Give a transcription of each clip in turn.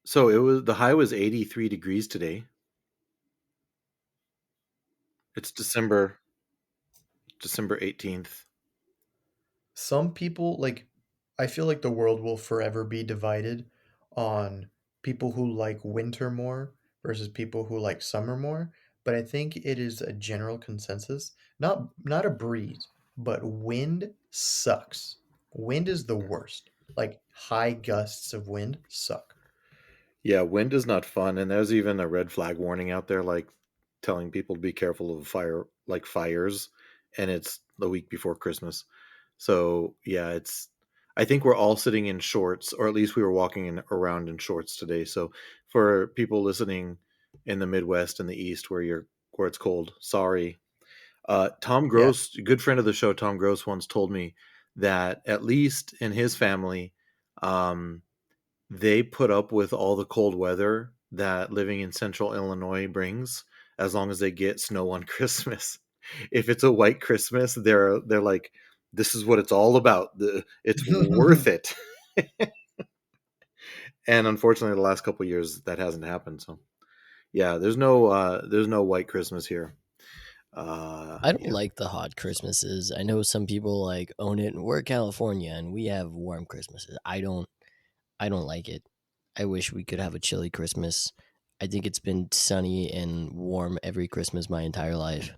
So the high was 83 degrees today. It's December 18th. Some people like I feel like the world will forever be divided on people who like winter more versus people who like summer more, but I think it is a general consensus, not a breeze, but wind sucks. Wind is the worst. Like high gusts of wind suck. Yeah, wind is not fun, and there's even a red flag warning out there, like telling people to be careful of fires, and it's the week before Christmas. So yeah, it's. I think we're all sitting in shorts, or at least we were walking around in shorts today. So for people listening in the Midwest and the East, where it's cold, sorry. Tom Yeah. Gross, a good friend of the show, Tom Gross, once told me that at least in his family, um, they put up with all the cold weather that living in central Illinois brings, as long as they get snow on Christmas. If it's a white Christmas, they're like, this is what it's all about. It's worth it. And unfortunately, the last couple of years that hasn't happened. So yeah, there's no white Christmas here. I don't Yeah. like the hot Christmases. I know some people like own it, and we're California and we have warm Christmases. I don't like it. I wish we could have a chilly Christmas. I think it's been sunny and warm every Christmas my entire life.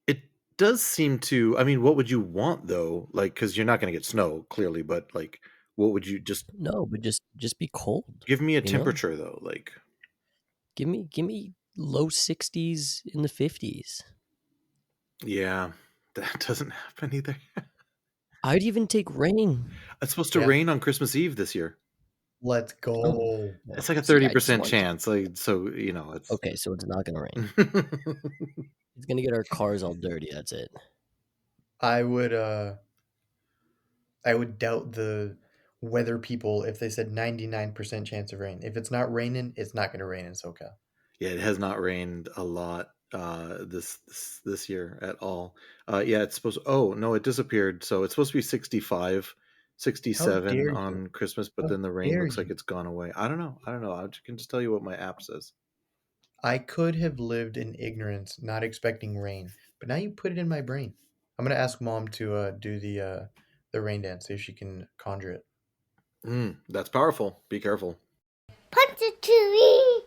It does seem to. I mean, what would you want though? Like, because you're not going to get snow clearly, but like, what would you just No, but just be cold, give me a you know? temperature though? Like, Give me low 60s in the 50s. yeah, that doesn't happen either. I'd even take rain. It's supposed to Yeah. rain on Christmas Eve this year. Let's Oh, go. It's well, like a see, I just 30% wanted to. chance. Like, so it's. Okay, so it's not gonna rain. It's gonna get our cars all dirty. That's it. I would doubt the weather people if they said 99% chance of rain. If it's not raining, it's not going to rain in SoCal. Yeah, it has not rained a lot this year at all. Yeah, it's supposed. Oh no, it disappeared. So it's supposed to be 65, How 67 dare you? on Christmas, but How then the rain dare looks like you? it's gone away. I don't know. I don't know. Can just tell you what my app says. I could have lived in ignorance, not expecting rain, but now you put it in my brain. I'm gonna ask mom to do the rain dance, see if she can conjure it. That's powerful. Be careful. Punch it to me.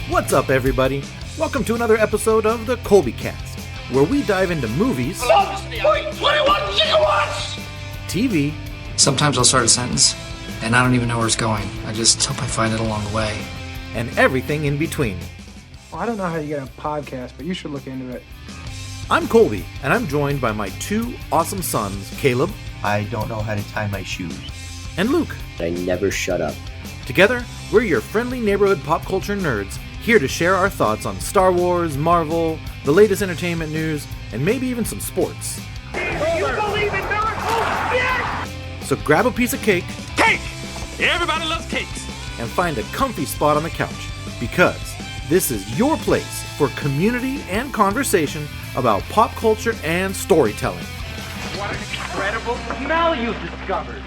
What's up, everybody? Welcome to another episode of the ColbyCast, where we dive into movies, 21 gigawatts! TV, Sometimes I'll start a sentence, and I don't even know where it's going. I just hope I find it along the way. and everything in between. Well, I don't know how you get a podcast, but you should look into it. I'm Colby, and I'm joined by my two awesome sons, Caleb I don't know how to tie my shoes. and Luke. I never shut up. Together, we're your friendly neighborhood pop culture nerds, here to share our thoughts on Star Wars, Marvel, the latest entertainment news, and maybe even some sports. You believe in miracles? Yes! So grab a piece of cake Cake! Everybody loves cakes. and find a comfy spot on the couch, because this is your place for community and conversation about pop culture and storytelling. What an incredible smell you've discovered.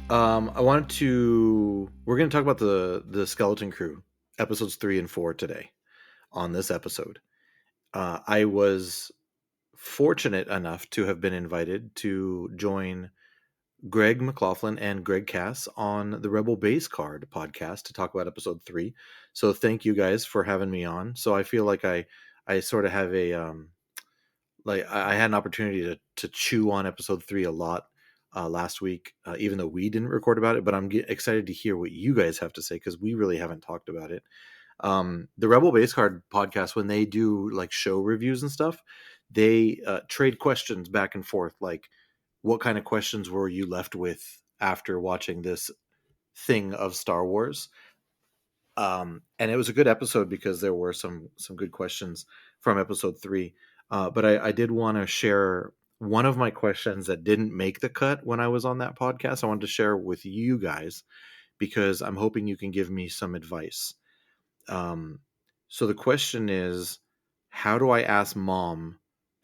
We're going to talk about the Skeleton Crew, episodes 3 and 4 today on this episode. I was fortunate enough to have been invited to join Greg McLaughlin and Greg Cass on the Rebel Base Card podcast to talk about episode 3. So thank you guys for having me on. So I feel like I sort of have a, I had an opportunity to chew on episode 3 a lot last week, even though we didn't record about it, but I'm excited to hear what you guys have to say, because we really haven't talked about it. The Rebel Base Card podcast, when they do like show reviews and stuff, they trade questions back and forth. Like, what kind of questions were you left with after watching this thing of Star Wars? And it was a good episode because there were some good questions from episode 3. But I did want to share one of my questions that didn't make the cut when I was on that podcast. I wanted to share with you guys because I'm hoping you can give me some advice. So the question is, how do I ask mom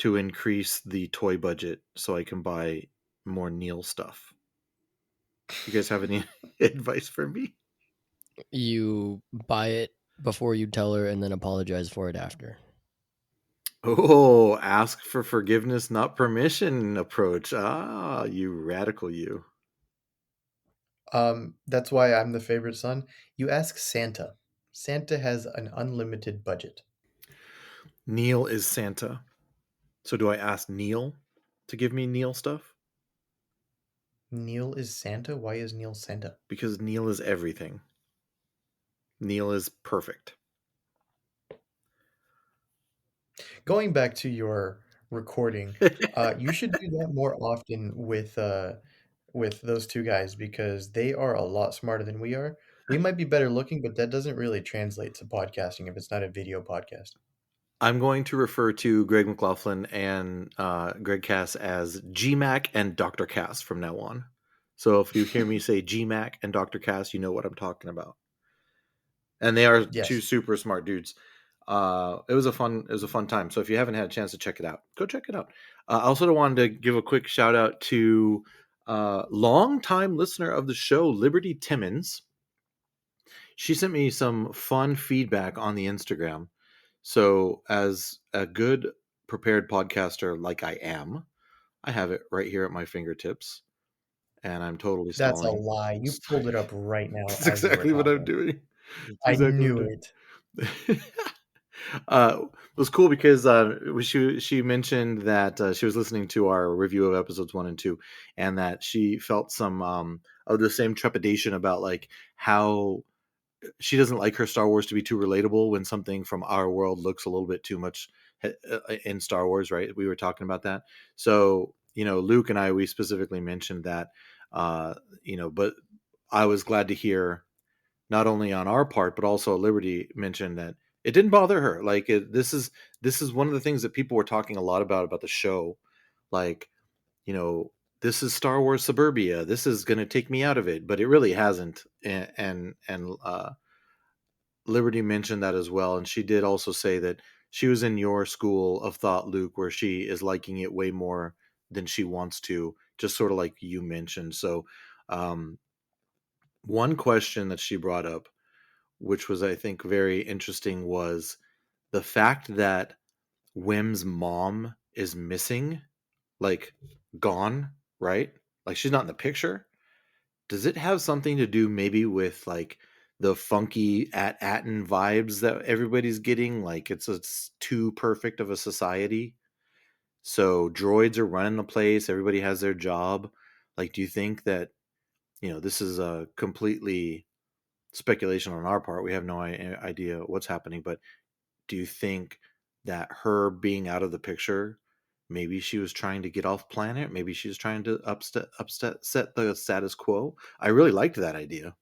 to increase the toy budget so I can buy more Neel stuff. You guys have any advice for me? You buy it before you tell her and then apologize for it after. Oh, ask for forgiveness, not permission approach. Ah, you radical you. That's why I'm the favorite son. You ask Santa. Santa has an unlimited budget. Neel is Santa. So do I ask Neel to give me Neel stuff? Neel is Santa? Why is Neel Santa? Because Neel is everything. Neel is perfect. Going back to your recording, you should do that more often with those two guys because they are a lot smarter than we are. We might be better looking, but that doesn't really translate to podcasting if it's not a video podcast. I'm going to refer to Greg McLaughlin and Greg Cass as GMAC and Dr. Cass from now on. So if you hear me say GMAC and Dr. Cass, you know what I'm talking about. And they are two Yes. super smart dudes. It was a fun time. So if you haven't had a chance to check it out, go check it out. I also wanted to give a quick shout out to longtime listener of the show, Liberty Timmons. She sent me some fun feedback on the Instagram. So as a good prepared podcaster like I am, I have it right here at my fingertips, and I'm totally That's a stalling. lie. You pulled it up right now That's as you were exactly what I'm talking. doing. I Exactly what knew I'm it. doing. It was cool because she mentioned that she was listening to our review of episodes 1 and 2, and that she felt some of the same trepidation about like how she doesn't like her Star Wars to be too relatable when something from our world looks a little bit too much in Star Wars, right? We were talking about that. So, Luke and I, we specifically mentioned that, but I was glad to hear not only on our part, but also Liberty mentioned that it didn't bother her. Like this is one of the things that people were talking a lot about the show. Like, this is Star Wars suburbia. This is going to take me out of it, but it really hasn't. And Liberty mentioned that as well, and she did also say that she was in your school of thought, Luke, where she is liking it way more than she wants to, just sort of like you mentioned. So, um, one question that she brought up, which was I think very interesting, was the fact that Wim's mom is missing, like gone, right? Like she's not in the picture. Does it have something to do maybe with like the funky At Attin vibes that everybody's getting? Like it's too perfect of a society. So droids are running the place, everybody has their job. Like, do you think that, this is a completely speculation on our part. We have no idea what's happening, but do you think that her being out of the picture, maybe she was trying to get off planet, maybe she was trying to set the status quo? I really liked that idea.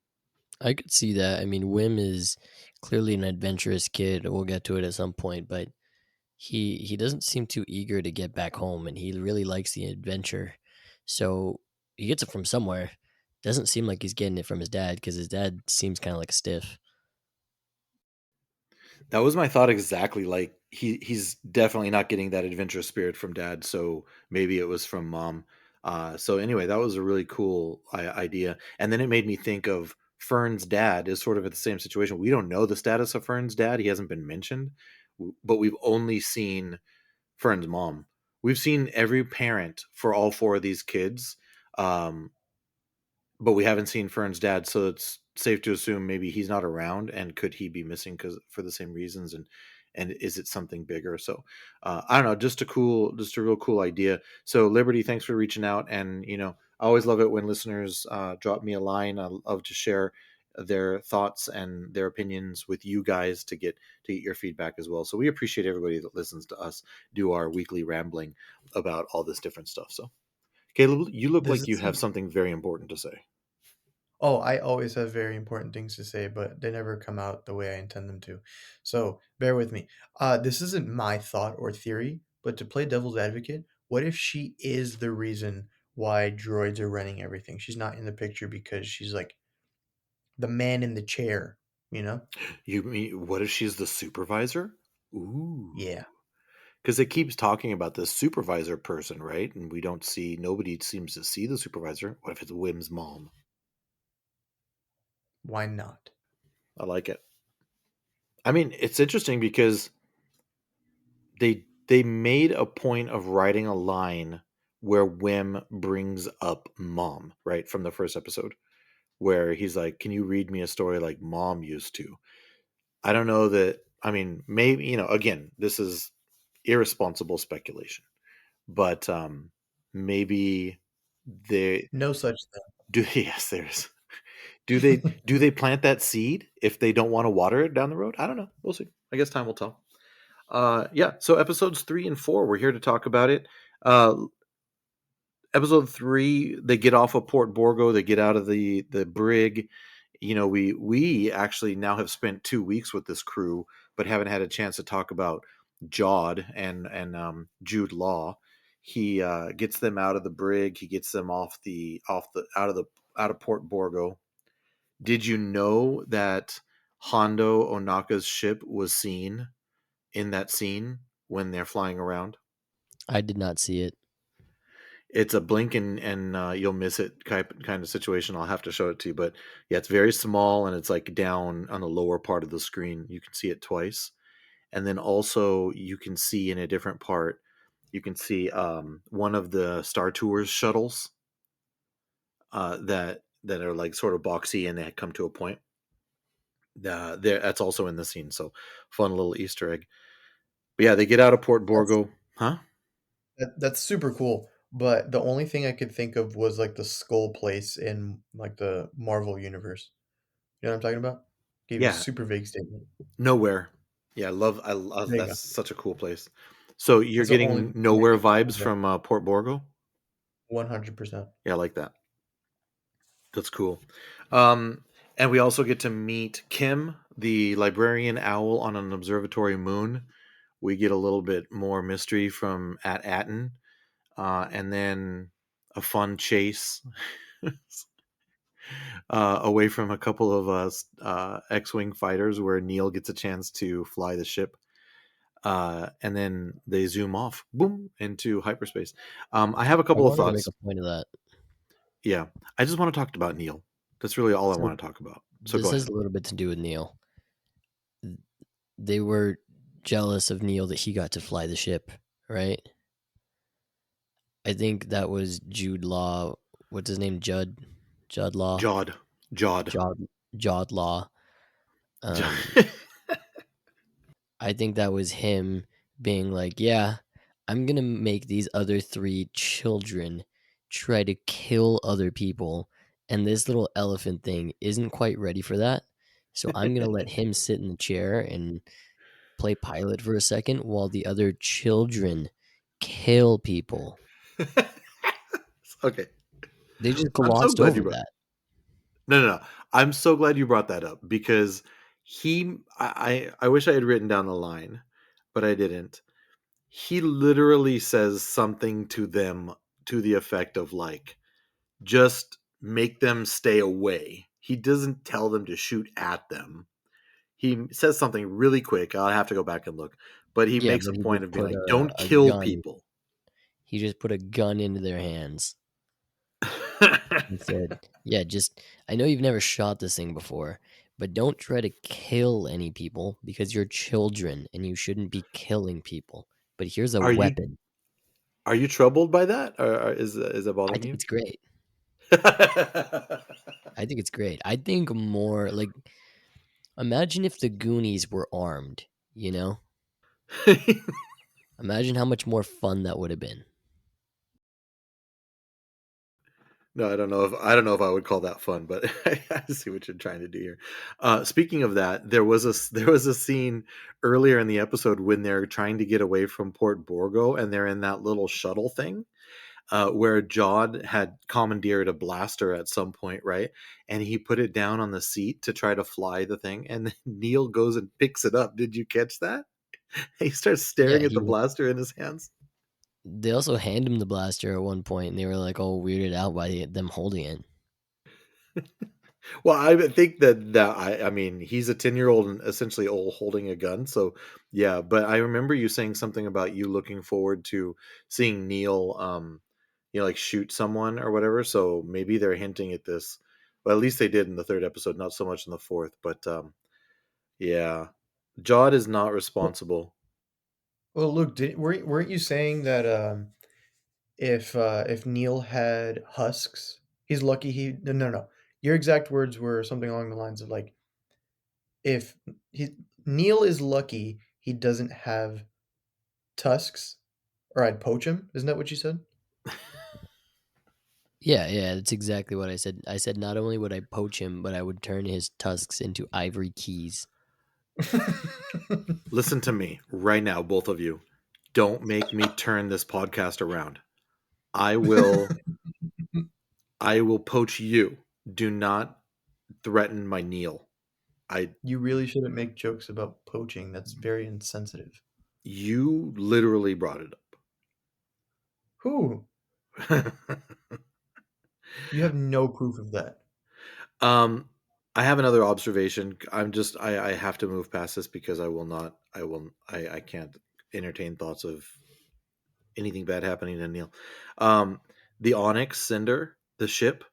I could see that. I mean, Wim is clearly an adventurous kid. We'll get to it at some point, but he doesn't seem too eager to get back home, and he really likes the adventure. So he gets it from somewhere. Doesn't seem like he's getting it from his dad because his dad seems kind of like a stiff. That was my thought exactly. Like he's definitely not getting that adventurous spirit from dad, so maybe it was from mom. So anyway, that was a really cool idea, and then it made me think of Fern's dad is sort of at the same situation. We don't know the status of Fern's dad; he hasn't been mentioned, but we've only seen Fern's mom. We've seen every parent for all four of these kids, um, but we haven't seen Fern's dad, so it's safe to assume maybe he's not around. And could he be missing because for the same reasons? And is it something bigger? So I don't know. Just a real cool idea. So Liberty, thanks for reaching out. And I always love it when listeners drop me a line. I love to share their thoughts and their opinions with you guys to get your feedback as well. So we appreciate everybody that listens to us do our weekly rambling about all this different stuff. So Caleb, you look This like you is have something very important to say. Oh, I always have very important things to say, but they never come out the way I intend them to. So bear with me. This isn't my thought or theory, but to play devil's advocate, what if she is the reason why droids are running everything? She's not in the picture because she's like the man in the chair, you know? You mean what if she's the supervisor? Ooh. Yeah. because it keeps talking about this supervisor person, right? And nobody seems to see the supervisor. What if it's Wim's mom? Why not? I like it. I mean, it's interesting because they made a point of writing a line where Wim brings up mom, right, from the first episode, where he's like, "Can you read me a story like mom used to?" I don't know that. I mean, maybe, again, this is irresponsible speculation, but maybe they No such thing. do. Yes, there's. Do they plant that seed if they don't want to water it down the road? I don't know. We'll see. I guess time will tell. Yeah. So episodes 3 and 4, we're here to talk about it. Episode 3, they get off of Port Borgo. They get out of the brig. We actually now have spent 2 weeks with this crew, but haven't had a chance to talk about Jod and Jude Law. He gets them out of the brig. He gets them out of Port Borgo. Did you know that Hondo Onaka's ship was seen in that scene when they're flying around? I did not see it. It's a blink and you'll miss it kind of situation. I'll have to show it to you, but yeah, it's very small and it's like down on the lower part of the screen. You can see it twice, and then also you can see in a different part. You can see one of the Star Tours shuttles that are like sort of boxy and they come to a point. That's also in the scene. So fun little Easter egg. But yeah, they get out of Port Borgo, huh? That's super cool. But the only thing I could think of was like the skull place in like the Marvel universe. You know what I'm talking about? Gave you a Yeah, super vague statement. Nowhere. Yeah, I love There you that's go. such a cool place. So you're That's the only getting thing I Nowhere could think vibes of there. from Port Borgo? 100%. Yeah, I like that. That's cool. And we also get to meet Kim, the librarian owl on an observatory moon. We get a little bit more mystery from At Attin, and then a fun chase away from a couple of X-wing fighters, where Neel gets a chance to fly the ship, and then they zoom off, boom, into hyperspace. I have a I couple of wanted to make thoughts. a point of that. Yeah, I just want to talk about Neel. That's really all I So want to talk about. So this go has ahead. a little bit to do with Neel. They were jealous of Neel that he got to fly the ship, right? I think that was Jude Law. What's his name? Judd Law. Jod. Jod. Jod Law. I think that was him being like, yeah, I'm going to make these other 3 children try to kill other people. And this little elephant thing isn't quite ready for that. So I'm going to let him sit in the chair and play pilot for a second while the other children kill people. Okay. They just I'm so glossed glad you over brought. that. No. I'm so glad you brought that up because I wish I had written down the line, but I didn't. He literally says something to them to the effect of like, just make them stay away. He doesn't tell them to shoot at them. He says something really quick. I'll have to go back and look, but he Yeah, makes but a he point just of being put like, don't a kill gun. people. He just put a gun into their hands and said, yeah, just, I know you've never shot this thing before, but don't try to kill any people because you're children and you shouldn't be killing people. But here's a Are you weapon. are you troubled by that, or is that I bothering think you? it's great. I think it's great. I think more like, imagine if the Goonies were armed, you know? Imagine how much more fun that would have been. No, I don't know if I would call that fun, but I see what you're trying to do here. Speaking of that, there was a scene earlier in the episode when they're trying to get away from Port Borgo and they're in that little shuttle thing, where Jod had commandeered a blaster at some point, right? And he put it down on the seat to try to fly the thing, and then Neel goes and picks it up. Did you catch that? He starts Yeah, staring at the blaster in his hands. they also hand him the blaster at one point and they were like all weirded out by them holding it. Well, I think I mean, he's a 10-year-old and essentially old holding a gun. So yeah, but I remember you saying something about you looking forward to seeing Neel, like shoot someone or whatever. So maybe they're hinting at this. Well, at least they did in the third episode, not so much in the fourth. But yeah, Jod is not responsible. Well, Luke, weren't you saying that if Neil had husks, he's lucky he no. Your exact words were something along the lines of like if he Neil is lucky he doesn't have tusks or I'd poach him. Isn't that what you said? Yeah, that's exactly what I said. I said not only would I poach him, but I would turn his tusks into ivory keys. Listen to me right now, both of you. Don't make me turn this podcast around. I will. I will poach you. Do not threaten my Neel. You really shouldn't make jokes about poaching. That's very insensitive. You literally brought it Who? up. You have no proof of that. um, I have another observation. I have to move past this because I can't entertain thoughts of anything bad happening to Neel. The Onyx Cinder, the ship,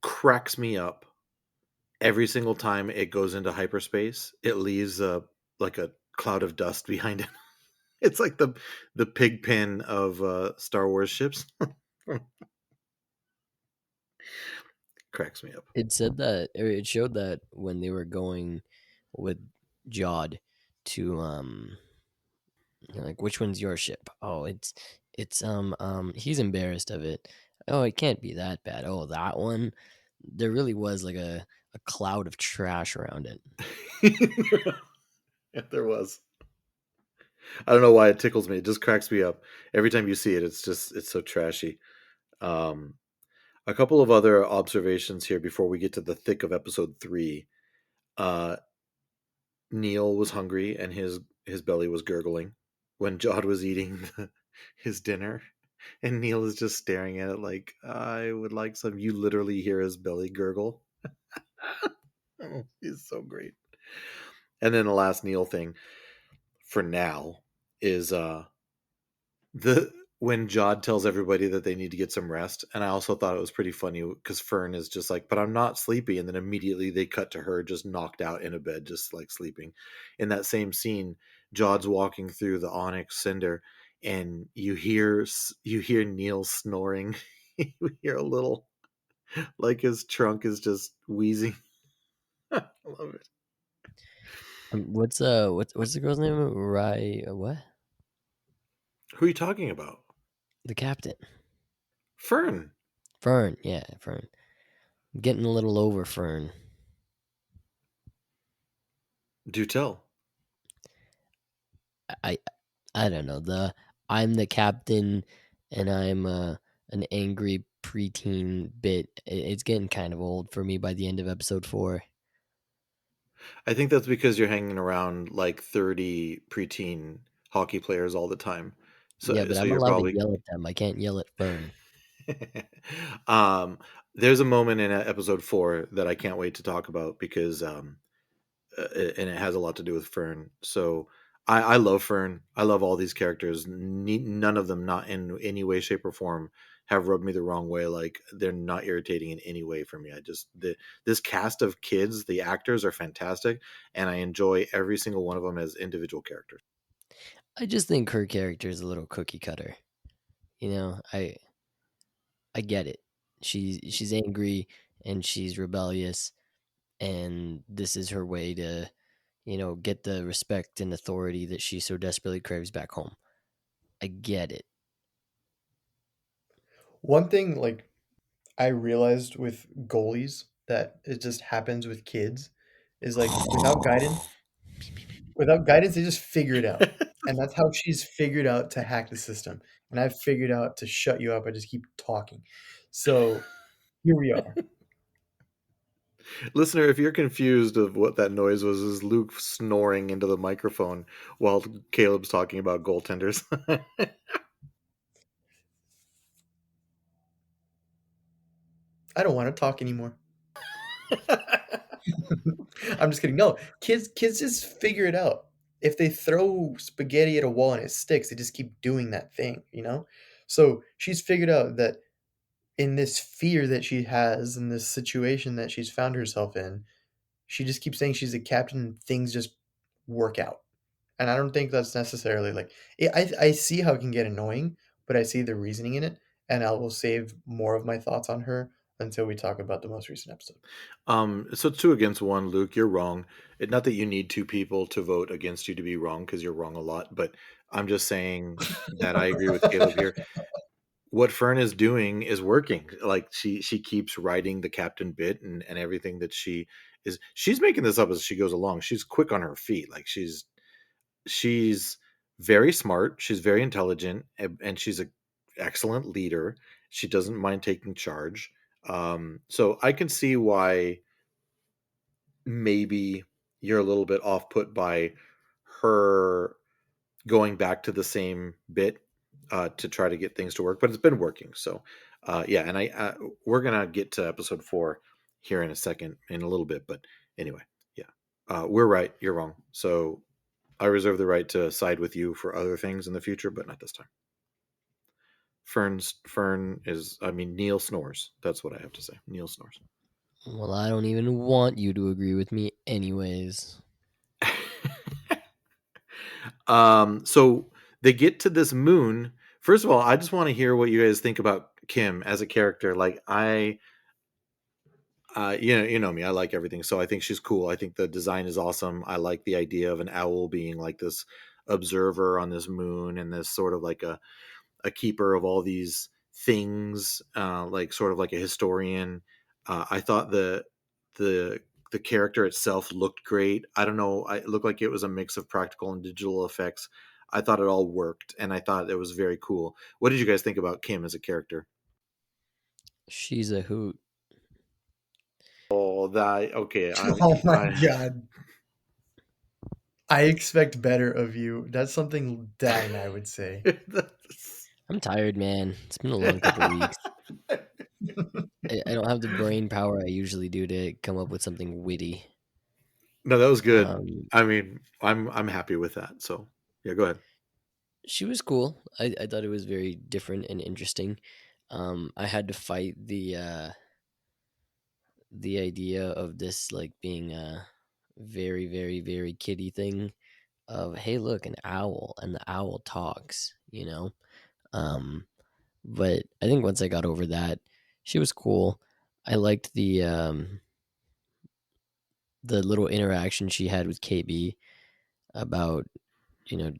cracks me up every single time it goes into hyperspace. It leaves like a cloud of dust behind it. It's like the pig pen of Star Wars ships. Cracks me up. It said that, or it showed that when they were going with Jod to like, which one's your ship? Oh, it's he's embarrassed of it. Oh, it can't be that bad. Oh, that one. There really was like a cloud of trash around it. Yeah, there was. I don't know why it tickles me. It just cracks me up every time you see it. It's so trashy. Um, a couple of other observations here before we get to the thick of episode 3. Uh, Neel was hungry and his belly was gurgling when Jod was eating his dinner, and Neel is just staring at it like, I would like some. You literally hear his belly gurgle. Oh, he's so great. And then the last Neel thing for now is the when Jod tells everybody that they need to get some rest. And I also thought it was pretty funny because Fern is just like, but I'm not sleepy. And then immediately they cut to her just knocked out in a bed, just like sleeping. In that same scene, Jod's walking through the onyx cinder, and you hear Neel snoring. You hear a little, like his trunk is just wheezing. I love it. What's the girl's name? What? Who are you talking about? The captain. Fern. Fern. Yeah, Fern. I'm getting a little over Fern. Do tell. I I don't know. I'm the captain and I'm an angry preteen bit. It's getting kind of old for me by the end of episode 4. I think that's because you're hanging around like 30 preteen hockey players all the time. Yeah, but So I'm you're allowed to probably yell at them. I can't yell at Fern. um there's a moment in episode 4 that I can't wait to talk about because and it has a lot to do with Fern. So I love Fern. I love all these characters. None of them, not in any way, shape, or form, have rubbed me the wrong way. Like they're not irritating in any way for me. This cast of kids, the actors are fantastic, and I enjoy every single one of them as individual characters. I just think her character is a little cookie cutter. You know, I get it. She's angry and she's rebellious, and this is her way to, get the respect and authority that she so desperately craves back home. I get it. One thing like I realized with goalies that it just happens with kids is like without guidance they just figure it out. And that's how she's figured out to hack the system. And I've figured out to shut you up. I just keep talking. So here we are. Listener, if you're confused of what that noise was, is Luke snoring into the microphone while Caleb's talking about goaltenders. I don't want to talk anymore. I'm just kidding. No, kids just figure it out. If they throw spaghetti at a wall and it sticks, they just keep doing that thing, you know? So she's figured out that in this fear that she has, in this situation that she's found herself in, she just keeps saying she's a captain and things just work out. And I don't think that's necessarily like I see how it can get annoying, but I see the reasoning in it, and I will save more of my thoughts on her until we talk about the most recent episode. So it's 2 against 1, Luke. You're wrong. Not that you need 2 people to vote against you to be wrong, because you're wrong a lot. But I'm just saying that I agree with Caleb here. What Fern is doing is working. Like she keeps writing the captain bit and everything that she's making this up as she goes along. She's quick on her feet. Like she's very smart. She's very intelligent, and she's an excellent leader. She doesn't mind taking charge. So I can see why maybe you're a little bit off put by her going back to the same bit to try to get things to work, but it's been working. So yeah, and we're gonna get to episode 4 here in a second, in a little bit. But anyway, yeah, we're right, you're wrong. So I reserve the right to side with you for other things in the future, but not this time. Neel snores. That's what I have to say. Neel snores. Well, I don't even want you to agree with me, anyways. So they get to this moon. First of all, I just want to hear what you guys think about Kim as a character. Like you know me, I like everything. So I think she's cool. I think the design is awesome. I like the idea of an owl being like this observer on this moon, and this sort of like a keeper of all these things, like sort of like a historian. I thought the the character itself looked great. I don't know, it looked like it was a mix of practical and digital effects. I thought it all worked, and I thought it was very cool. What did you guys think about Kim as a character? She's a hoot. Oh, that okay. Oh my god. I expect better of you. That's something Dad and I would say. I'm tired, man. It's been a long couple weeks. I don't have the brain power I usually do to come up with something witty. No, that was good. I mean, I'm happy with that. So yeah, go ahead. She was cool. I thought it was very different and interesting. I had to fight the idea of this like being a very, very, very kiddie thing of, hey, look, an owl, and the owl talks, you know? But I think once I got over that, she was cool. I liked the little interaction she had with KB about, you know,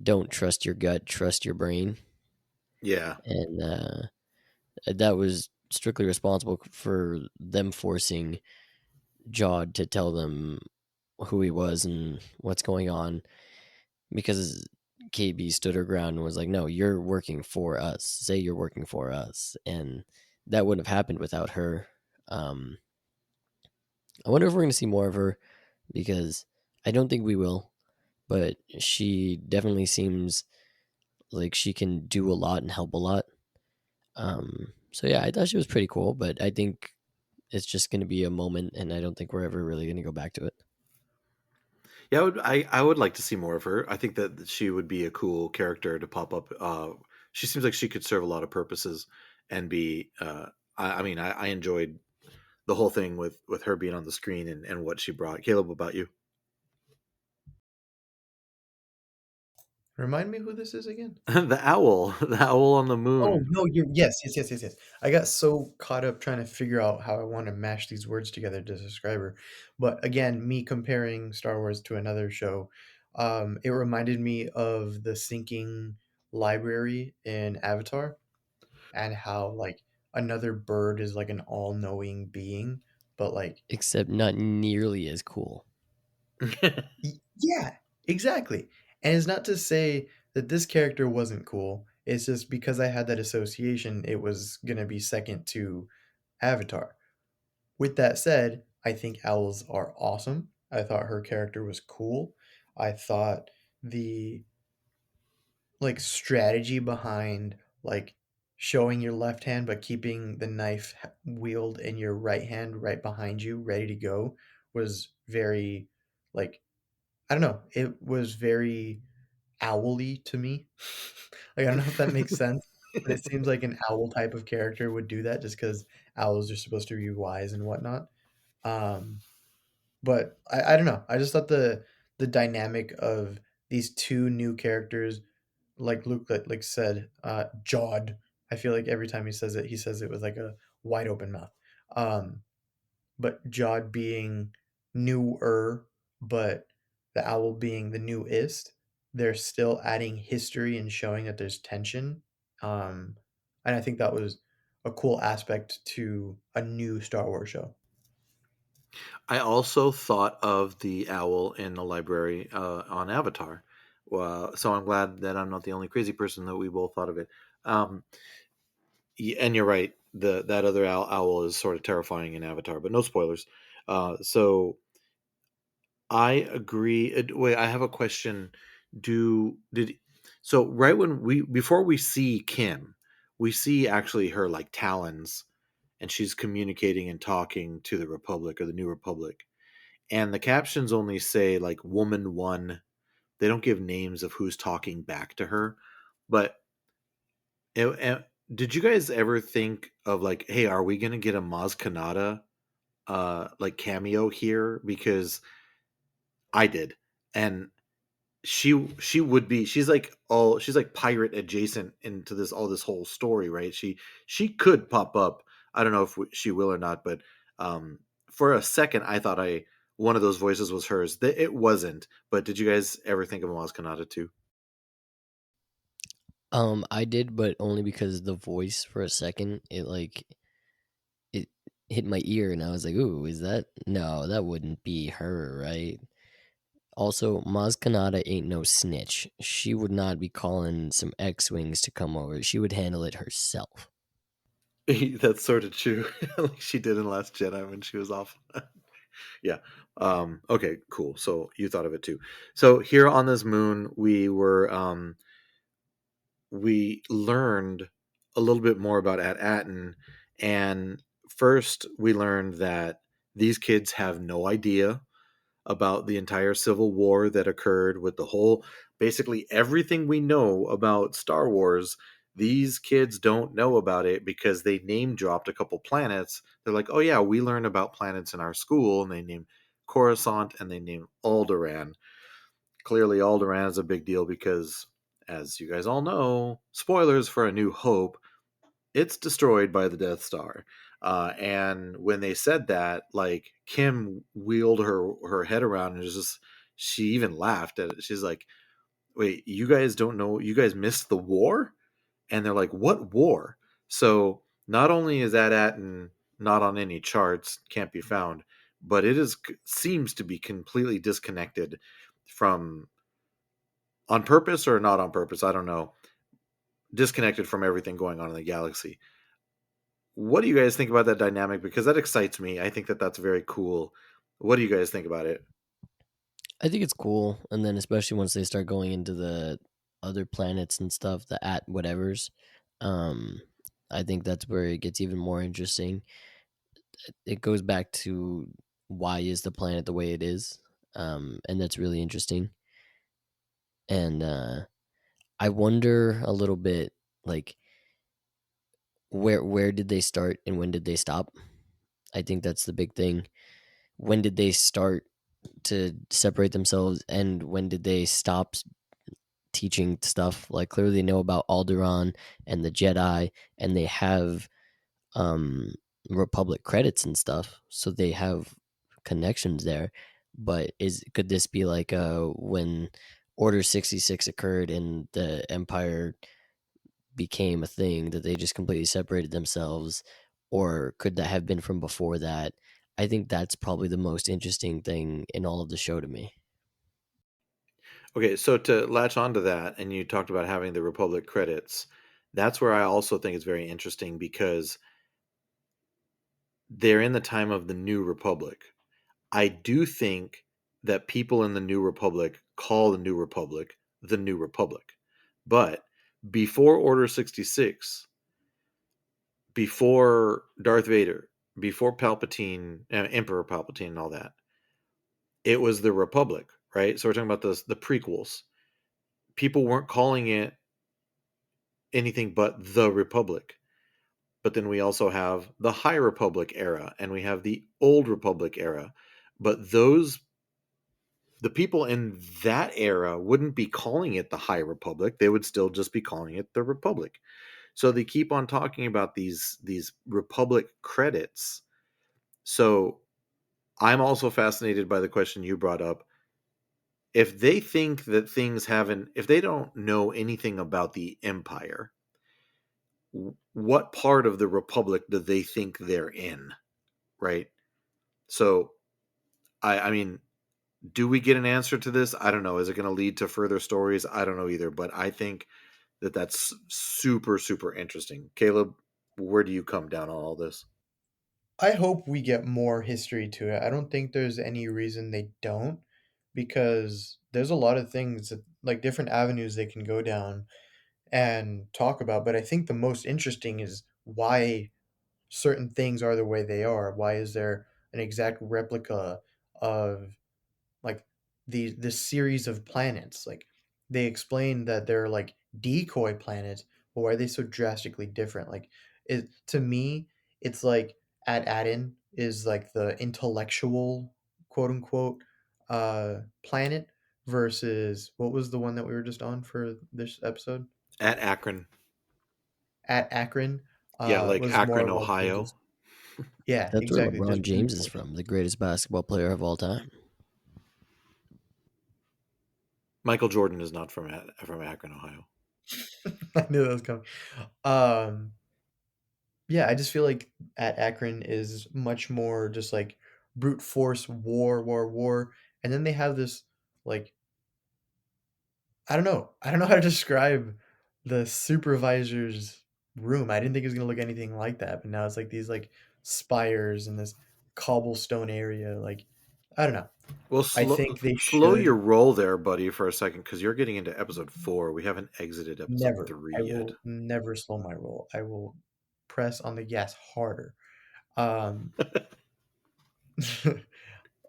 don't trust your gut, trust your brain. Yeah. And that was strictly responsible for them forcing Jod to tell them who he was and what's going on, because KB stood her ground and was like, no, you're working for us. Say you're working for us. And that wouldn't have happened without her. I wonder if we're going to see more of her, because I don't think we will, but she definitely seems like she can do a lot and help a lot. So yeah, I thought she was pretty cool, but I think it's just going to be a moment, and I don't think we're ever really going to go back to it. Yeah, I would like to see more of her. I think that she would be a cool character to pop up. She seems like she could serve a lot of purposes and be. I mean, I enjoyed the whole thing with her being on the screen and what she brought. Caleb, what about you? Remind me who this is again? The owl on the Oh, moon. no, yes. I got so caught up trying to figure out how I want to mash these words together to describe her. But again, me comparing Star Wars to another show, it reminded me of the sinking library in Avatar, and how like another bird is like an all-knowing being, but like Except not nearly as cool. yeah, exactly. And it's not to say that this character wasn't cool. It's just because I had that association, it was going to be second to Avatar. With that said, I think owls are awesome. I thought her character was cool. I thought the like strategy behind like showing your left hand but keeping the knife wielded in your right hand right behind you, ready to go, was very, like, I don't know, it was very owl-y to me. Like, I don't know if that makes sense, but it seems like an owl type of character would do that just because owls are supposed to be wise and whatnot. Um, but I don't know. I just thought the dynamic of these two new characters, like Luke like said, jawed. I feel like every time he says it with like a wide open mouth. Um, but Jod being newer, but the owl being the newest, they're still adding history and showing that there's tension. Um, and I think that was a cool aspect to a new Star Wars show. I also thought of the owl in the library on Avatar. So I'm glad that I'm not the only crazy person that we both thought of it. Um, and you're right. That other owl is sort of terrifying in Avatar, but no spoilers. So I agree. Wait, I have a question. Did so right when we before we see Kim, we see actually her like talons, and she's communicating and talking to the Republic or the New Republic, and the captions only say like "Woman One." They don't give names of who's talking back to her, but did you guys ever think of like, hey, are we gonna get a Maz Kanata like cameo here? Because I did, and she would be she's like pirate adjacent into this whole story, right? She could pop up. I don't know if she will or not, but for a second I thought I one of those voices was hers. It wasn't, but did you guys ever think of Maz Kanata too? I did, but only because the voice for a second, it hit my ear and I was like, "Ooh, is that? No, that wouldn't be her, right?" Also, Maz Kanata ain't no snitch. She would not be calling some X-wings to come over. She would handle it herself. That's sort of true. Like she did in Last Jedi when she was off. Yeah. Okay, cool. So you thought of it too. So here on this moon, we learned a little bit more about At Attin, and first we learned that these kids have no idea about the entire civil war that occurred with the whole basically everything we know about Star Wars. These kids don't know about it because they name dropped a couple planets. They're like, oh yeah, we learn about planets in our school, and they name Coruscant and they name Alderaan. Clearly Alderaan is a big deal because, as you guys all know, spoilers for A New Hope, it's destroyed by the Death Star. And when they said that, like Kim wheeled her head around and just she even laughed at it. She's like, "Wait, you guys don't know? You guys missed the war?" And they're like, "What war?" So not only is that Atten not on any charts, can't be found, but it is seems to be completely disconnected from on purpose or not on purpose. I don't know. Disconnected from everything going on in the galaxy. What do you guys think about that dynamic? Because that excites me. I think that that's very cool. What do you guys think about it? I think it's cool, and then especially once they start going into the other planets and stuff, the at whatevers. Um, I think that's where it gets even more interesting. It goes back to why is the planet the way it is, and that's really interesting. And I wonder a little bit, like where did they start and when did they stop? I think that's the big thing. When did they start to separate themselves, and when did they stop teaching stuff? Like clearly they know about Alderaan and the Jedi, and they have um Republic credits and stuff, so they have connections there. But is could this be like when Order 66 occurred and the Empire became a thing that they just completely separated themselves, or could that have been from before that? I think that's probably the most interesting thing in all of the show to me. Okay, so to latch onto that, and you talked about having the Republic credits, that's where I also think it's very interesting because they're in the time of the New Republic. I do think that people in the New Republic call the New Republic. But before Order 66, before Darth Vader, before Palpatine, Emperor Palpatine, and all that, it was the Republic, right? So we're talking about the prequels. People weren't calling it anything but the Republic. But then we also have the High Republic era, and we have the Old Republic era. But the people in that era wouldn't be calling it the High Republic. They would still just be calling it the Republic. So they keep on talking about these Republic credits. So I'm also fascinated by the question you brought up. If they think that if they don't know anything about the Empire, what part of the Republic do they think they're in? Right? So, I mean, do we get an answer to this? I don't know. Is it going to lead to further stories? I don't know either. But I think that that's super, super interesting. Caleb, where do you come down on all this? I hope we get more history to it. I don't think there's any reason they don't, because there's a lot of things that, like, different avenues they can go down and talk about. But I think the most interesting is why certain things are the way they are. Why is there an exact replica of, like, this series of planets? Like, they explain that they're like decoy planets, but why are they so drastically different? Like, it to me, it's like At Attin is like the intellectual, quote unquote, planet, versus what was the one that we were just on for this episode? At Akron. At Akron, Yeah, like was more Akron, of like the Ohio. just, yeah, That's where exactly, LeBron just James brute is force. from, the greatest basketball player of all time. Michael Jordan is not from Akron, Ohio. I knew that was coming. Um, yeah, I just feel like At Akron is much more just like brute force, war, and then they have this, like, I don't know how to describe the supervisor's room. I didn't think it was gonna look anything like that, but now it's like these like spires in this cobblestone area. Like, I don't know. Well, I think they slow your should roll there, buddy, for a second, because you're getting into episode 4. We haven't exited episode never. 3 I yet. will never slow my roll. I will press on the gas harder. Um,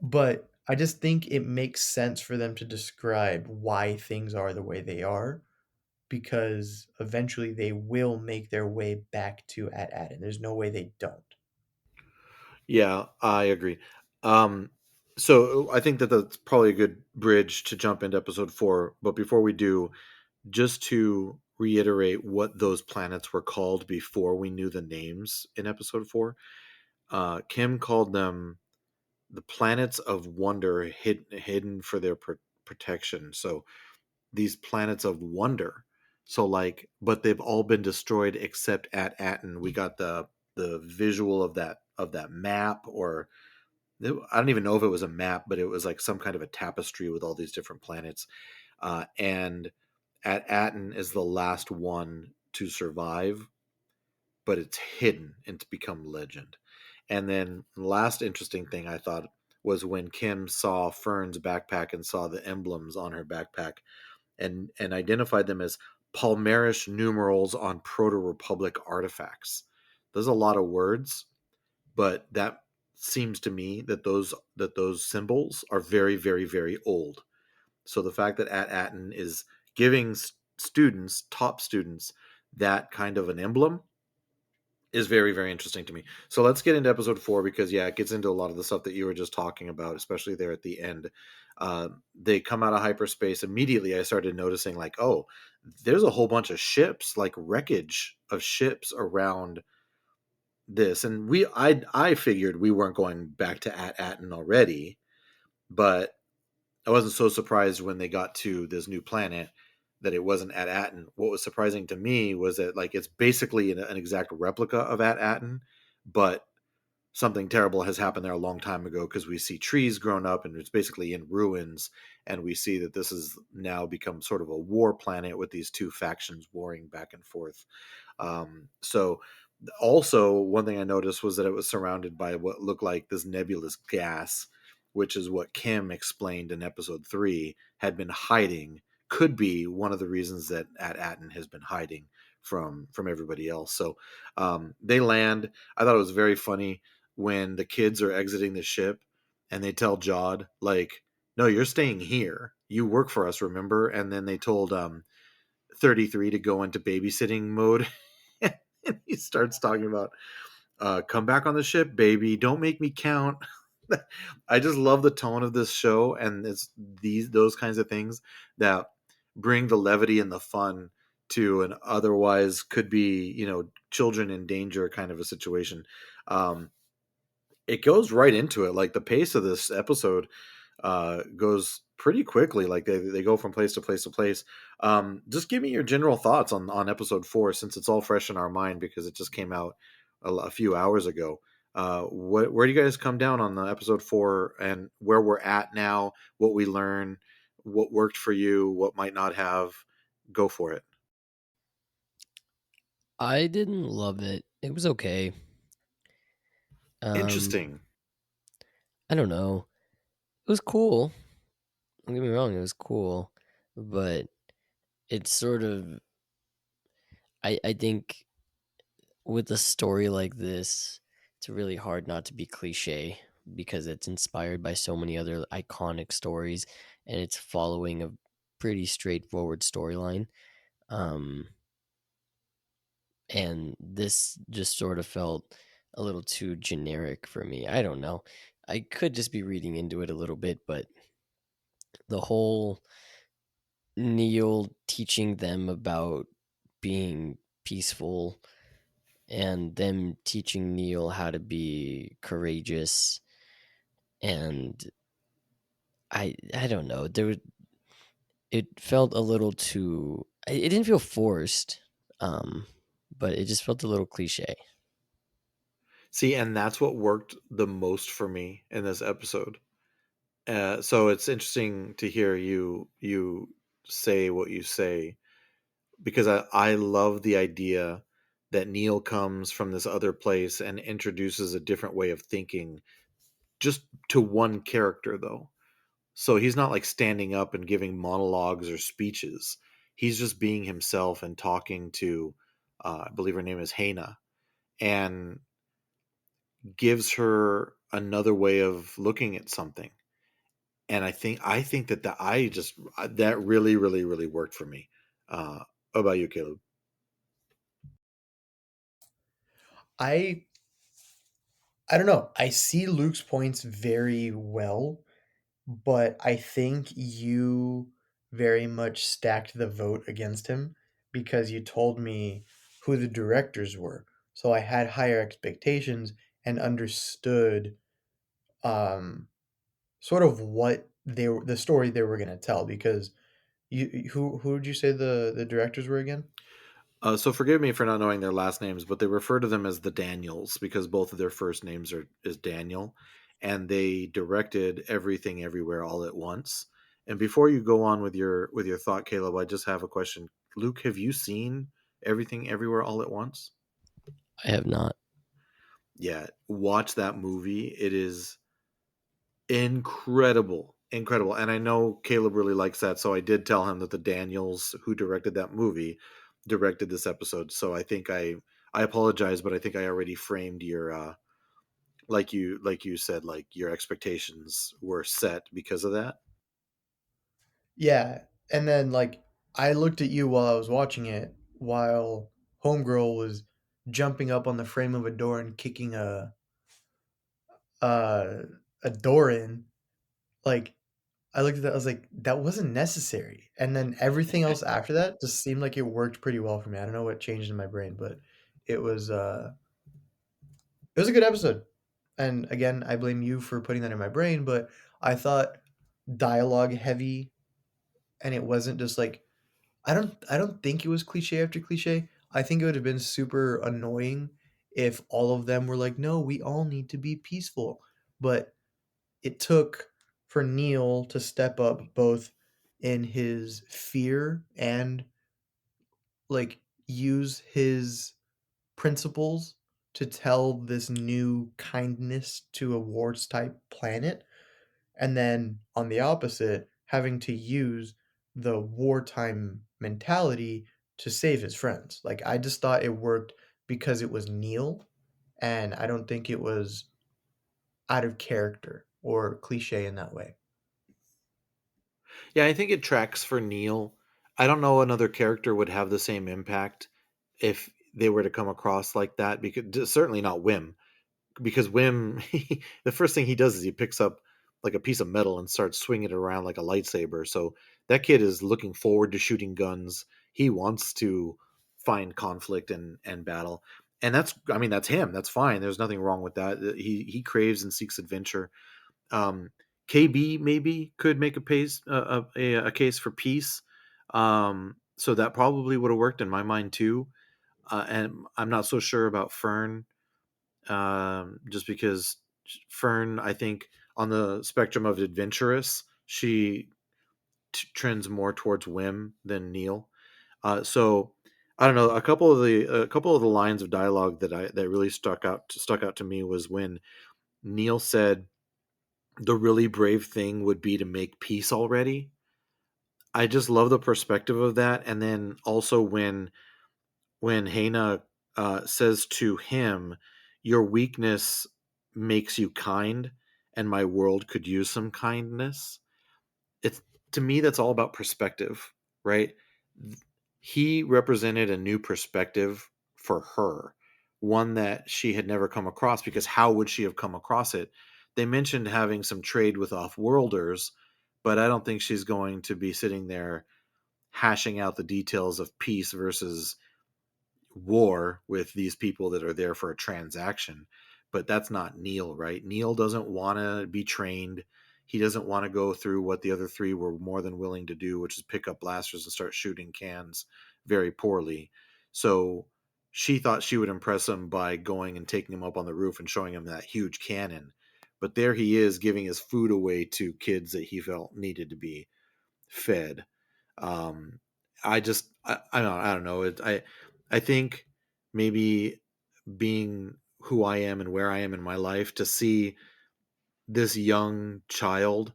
but I just think it makes sense for them to describe why things are the way they are, because eventually they will make their way back to At Attin. There's no way they don't. Yeah, I agree. Um, so I think that that's probably a good bridge to jump into episode 4. But before we do, just to reiterate what those planets were called before we knew the names in episode 4, Kim called them the planets of wonder, hidden for their protection. So these planets of wonder. So like, but they've all been destroyed except At Attin. We got the visual of that map, or I don't even know if it was a map, but it was like some kind of a tapestry with all these different planets. And At Attin is the last one to survive, but it's hidden and it's become legend. And then the last interesting thing I thought was when Kim saw Fern's backpack and saw the emblems on her backpack, and identified them as Palmerish numerals on Proto-Republic artifacts. There's a lot of words, but that seems to me that those symbols are very, very, very old. So the fact that At Attin is giving top students, that kind of an emblem is very, very interesting to me. So let's get into episode 4, because yeah, it gets into a lot of the stuff that you were just talking about, especially there at the end. They come out of hyperspace. Immediately I started noticing, like, oh, there's a whole bunch of ships, like wreckage of ships around this. And I figured we weren't going back to At Attin already, but I wasn't so surprised when they got to this new planet that it wasn't At Attin. What was surprising to me was that, like, it's basically an exact replica of At Attin, but something terrible has happened there a long time ago, because we see trees grown up and it's basically in ruins, and we see that this has now become sort of a war planet with these two factions warring back and forth. So also, one thing I noticed was that it was surrounded by what looked like this nebulous gas, which is what Kim explained in episode 3 had been hiding could be one of the reasons that At Attin has been hiding from everybody else. So they land. I thought it was very funny when the kids are exiting the ship and they tell Jod, like, no, you're staying here. You work for us, remember? And then they told 33 to go into babysitting mode. And he starts talking about, come back on the ship, baby. Don't make me count. I just love the tone of this show, and it's those kinds of things that bring the levity and the fun to an otherwise could be, children in danger kind of a situation. It goes right into it. Like, the pace of this episode goes pretty quickly. Like, they go from place to place to place. Just give me your general thoughts on episode 4, since it's all fresh in our mind because it just came out a few hours ago. Where do you guys come down on the episode 4 and where we're at now, what we learn, what worked for you, what might not have? Go for it. I didn't love it. It was okay. Interesting. I don't know. It was cool. Don't get me wrong, it was cool, but it's sort of. I think with a story like this, it's really hard not to be cliche because it's inspired by so many other iconic stories, and it's following a pretty straightforward storyline. And this just sort of felt a little too generic for me. I don't know. I could just be reading into it a little bit, but the whole Neel teaching them about being peaceful and them teaching Neel how to be courageous, and I don't know. It felt a little too. It didn't feel forced, but it just felt a little cliche. See, and that's what worked the most for me in this episode. So it's interesting to hear you say what you say, because I love the idea that Neel comes from this other place and introduces a different way of thinking just to one character, though. So he's not like standing up and giving monologues or speeches. He's just being himself and talking to, I believe her name is Hannah, and gives her another way of looking at something. And I think that really, really, really worked for me. What about you, Caleb? I I don't know. I see Luke's points very well, but I think you very much stacked the vote against him because you told me who the directors were. So I had higher expectations and understood um sort of what the story they were going to tell because who did you say the directors were again? So forgive me for not knowing their last names, but they refer to them as the Daniels because both of their first names is Daniel, and they directed Everything Everywhere All at Once. And before you go on with your thought, Caleb, I just have a question. Luke, have you seen Everything Everywhere All at Once? I have not. Yeah, watch that movie. It is incredible, incredible. And I know Caleb really likes that, so I did tell him that the Daniels who directed that movie directed this episode. So I apologize, but I think I already framed your like you said, like your expectations were set because of that. Yeah, and then like I looked at you while I was watching it while Homegirl was jumping up on the frame of a door and kicking a a door in. Like I looked at that, I was like, that wasn't necessary. And then everything else after that just seemed like it worked pretty well for me. I don't know what changed in my brain, but it was uh it was a good episode. And again, I blame you for putting that in my brain, but I thought dialogue heavy and it wasn't just like I don't think it was cliche after cliche. I think it would have been super annoying if all of them were like, "No, we all need to be peaceful." But it took for Neel to step up both in his fear and like use his principles to tell this new kindness to a wars type planet, and then on the opposite having to use the wartime mentality to save his friends. Like, I just thought it worked because it was Neel, and I don't think it was out of character or cliche in that way. Yeah, I think it tracks for Neel. I don't know another character would have the same impact if they were to come across like that, because certainly not Wim, because Wim, the first thing he does is he picks up like a piece of metal and starts swinging it around like a lightsaber. So that kid is looking forward to shooting guns. He wants to find conflict and battle. And that's, I mean, that's him. That's fine. There's nothing wrong with that. He craves and seeks adventure. Um, KB maybe could make a case for peace. So that probably would have worked in my mind too. And I'm not so sure about Fern, just because Fern, I think, on the spectrum of adventurous, she trends more towards Wim than Neel. So I don't know. A couple of the lines of dialogue that really stuck out to me was when Neel said the really brave thing would be to make peace already. I just love the perspective of that, and then also when Hena says to him, "Your weakness makes you kind, and my world could use some kindness." It's, to me, that's all about perspective, right? He represented a new perspective for her, one that she had never come across, because how would she have come across it? They mentioned having some trade with off-worlders, but I don't think she's going to be sitting there hashing out the details of peace versus war with these people that are there for a transaction. But that's not Neel, right? Neel doesn't want to be trained. He doesn't want to go through what the other three were more than willing to do, which is pick up blasters and start shooting cans very poorly. So she thought she would impress him by going and taking him up on the roof and showing him that huge cannon. But there he is giving his food away to kids that he felt needed to be fed. Um, I don't know. I think maybe being who I am and where I am in my life, to see this young child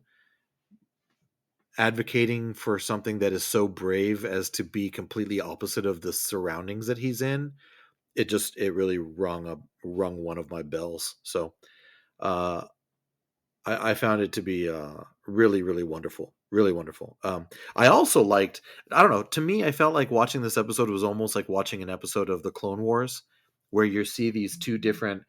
advocating for something that is so brave as to be completely opposite of the surroundings that he's in, it really rung one of my bells. So uh, I found it to be really, really wonderful. Really wonderful. I also liked, I don't know, to me, I felt like watching this episode was almost like watching an episode of the Clone Wars, where you see these two different